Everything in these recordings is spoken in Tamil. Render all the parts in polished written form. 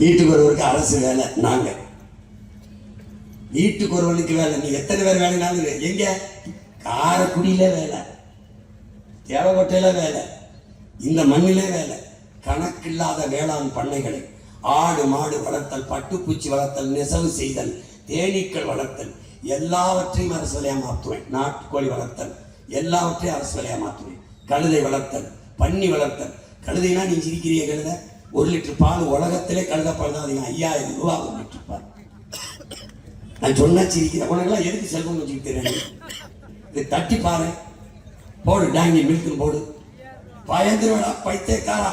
வீட்டுக்கு ஒருவருக்கு அரசு வேலை. நாங்க வீட்டுக்கு ஒருவனுக்கு வேலை. நீ எத்தனை பேர் வேலைனாலும் எங்க காரைக்குடியில வேலை, தேவகோட்டையில வேலை, இந்த மண்ணிலே வேலை. கணக்கில்லாத வேளாண் பண்ணைகளை, ஆடு மாடு வளர்த்தல், பட்டுப்பூச்சி வளர்த்தல், நெசவு செய்தல், தேனீக்கள் வளர்த்தல், எல்லாவற்றையும் அரசு வேலையா மாற்றுவேன். நாட்டுக்கோழி வளர்த்தல் எல்லாவற்றையும் அரசு வேலையா மாற்றுவேன். கழுதை வளர்த்தல், பன்னி வளர்த்தல். கழுதைனா நீ சிரிக்கிறிய கழுதை, 1 லிட்டர் பால் உலகத்திலே கழுத பால் தான் அதிகம். 5000 ரூபா 1 லிட்டர் பால். நான் சொன்னா சிரிக்கிறேன். உனக்கெல்லாம் எதுக்கு செல்வம் வச்சுக்கிட்டு தெரியாது? இது தட்டி பாரு, போடு டேங்கி மில்க்கு போடு. பயந்துருவாடா பைத்தியக்காரா.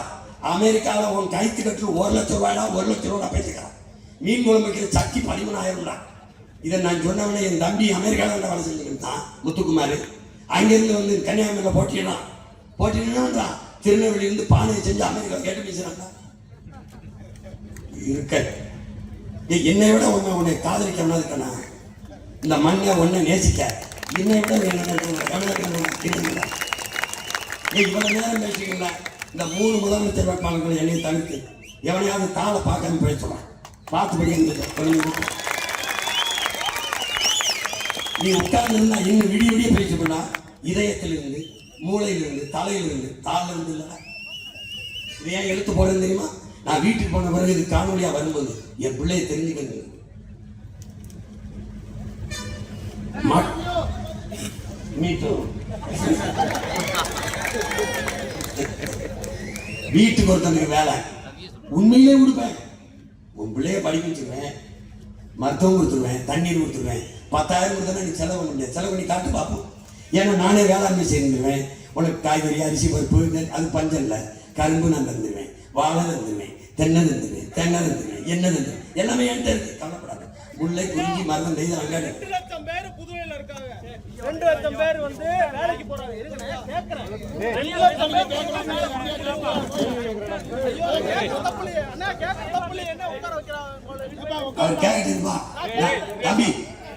அமெரிக்காவில் உன் கைத்து கட்டு 1 லட்சம் ரூபாய்டா, 1 லட்சம் ரூபா பைத்தியக்காரா. மீன் குழம்பு வைக்கிற சக்கி 13,000. இதை நான் சொன்னவனே என் தம்பி அமெரிக்காவில் வேலை செஞ்சுக்கிட்டு தான் முத்துக்குமார். அங்கிருந்து வந்து கன்னியாகுமரியில் போட்டினா திருநெல்வேலியிலிருந்து பானையை செஞ்சு அமெரிக்காவில் கேட்டு பேசுறாங்க. இருக்க என்னை விட உன்னை காதலிக்க இருக்கா? இந்த மண்ணை ஒன்றை நேசிக்க என்னை விட இவ்வளவு நேரம் பேசிக்கல. இந்த 3 முதலமைச்சர் வேட்பாளர்கள் என்னை தவிர்த்து எவனையாவது தாளை பார்க்காம பேசுவான். பார்த்துபடி நீ உட்கார்ந்து இருந்தா இன்னும் விடிய பேசினா இதயத்திலிருந்து, மூளையிலிருந்து, தலையிலிருந்து, தாளிலிருந்து இல்லை. இது ஏன் எழுத்து போடுறது தெரியுமா? நான் வீட்டுக்கு போன பிறகு இது காணொலியா வரும்போது என் பிள்ளைய தெரிஞ்சுக்கிறது. வீட்டுக்கு ஒருத்தனுக்கு வேலை உண்மையிலே கொடுப்பேன். உன் பிள்ளைய படிக்க வச்சிருவேன், மருத்துவம் கொடுத்துருவேன், தண்ணீர் கொடுத்துருவேன். 10,000 கொடுத்தா நீ செலவு பண்ண முடியாது. செலவு பண்ணி காட்டு பார்ப்போம். ஏன்னா நானே வேளாண்மை செய்திருவேன். உனக்கு காய்கறி, அரிசி, பருப்பு, அது பஞ்சம் இல்லை. கரும்பு நான் தந்துடுவேன், வாழை தந்துடுவேன், தென்னை தந்துடுவேன், தென்னை தந்துடுவேன், எண்ணெய் தந்துடுவேன். எல்லாமே என்கிட்ட இருக்கு. கவலைப்படாது. முல்லை, குறிஞ்சி, மரம், நெய்து, அங்காடி 2 லட்சம் பேர் புதுவையில் இருக்காங்க. 2 லட்சம் பேர் வந்து வேலைக்கு போறாங்க. கேக்குறேன் 2 லட்சம் பேர் தம்பி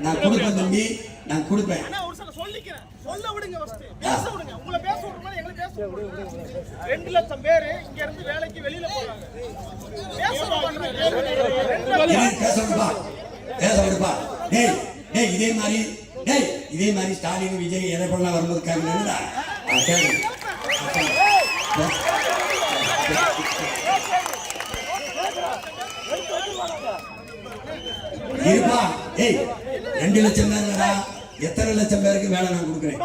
நான் கொடுப்பேன். தம்பி நான் கொடுப்பேன். சொல்ல விடுங்க, பேச விடுங்க. உங்களை பேச விடுங்க, எங்களை பேச விடுங்க. 2 லட்சம் பேர் இங்க இருந்து வேலைக்கு வெளியில போறாங்க. இதே மாதிரி ஸ்டாலின், விஜய், எடப்பாடி வரும்போது கேட்கணும்டா. இருப்பா. 2 லட்சம் பேருடா. எத்தனை லட்சம் பேருக்கு வேலை நான் கொடுக்குறேன்?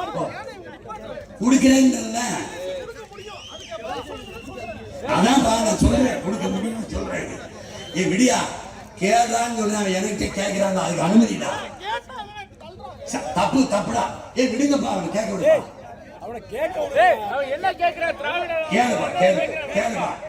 அதான் நான் சொல்றேன், கொடுக்க முடியும் சொல்றேன். விடியா கேட்கறான்னு சொல்றேன். எனக்கு கேட்கிறாங்க, அதுக்கு அனுமதிடா. தப்புடா. விடுங்கப்பா, அவனை கேட்க விடுப்பா. என்ன கேட்கிறா? கேளுப்பா.